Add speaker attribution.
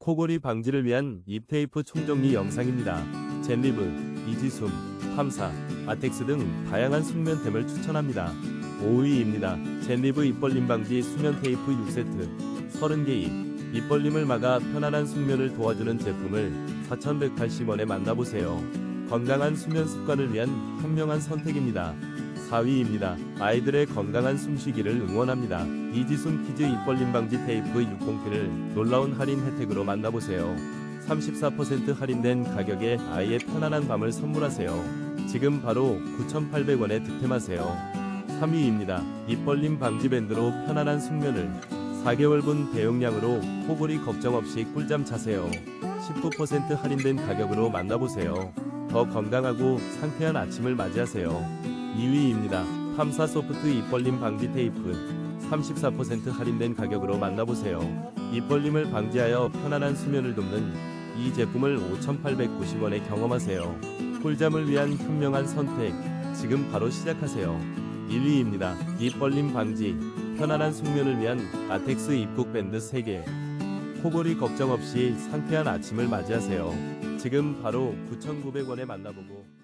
Speaker 1: 코골이 방지를 위한 입 테이프 총정리 영상입니다. 젠리브, 이지숨, 팜사, 아텍스 등 다양한 숙면템을 추천합니다. 5위입니다. 젠리브 입벌림 방지 수면 테이프 6세트 30개 입 벌림을 막아 편안한 숙면을 도와주는 제품을 4,180원에 만나보세요. 건강한 수면 습관을 위한 현명한 선택입니다. 4위입니다. 아이들의 건강한 숨쉬기를 응원합니다. 이지숨 키즈 입벌림 방지 테이프 60P를 놀라운 할인 혜택으로 만나보세요. 34% 할인된 가격에 아이의 편안한 밤을 선물하세요. 지금 바로 9,800원에 득템하세요. 3위입니다. 입벌림 방지 밴드로 편안한 숙면을 4개월분 대용량으로 코골이 걱정 없이 꿀잠 자세요. 19% 할인된 가격으로 만나보세요. 더 건강하고 상쾌한 아침을 맞이하세요. 2위입니다. 팜사 소프트 입벌림 방지 테이프 34% 할인된 가격으로 만나보세요. 입벌림을 방지하여 편안한 수면을 돕는 이 제품을 5,890원에 경험하세요. 꿀잠을 위한 현명한 선택, 지금 바로 시작하세요. 1위입니다. 입벌림 방지, 편안한 숙면을 위한 아텍스 입국 밴드 3개. 코골이 걱정 없이 상쾌한 아침을 맞이하세요. 지금 바로 9,900원에 만나보고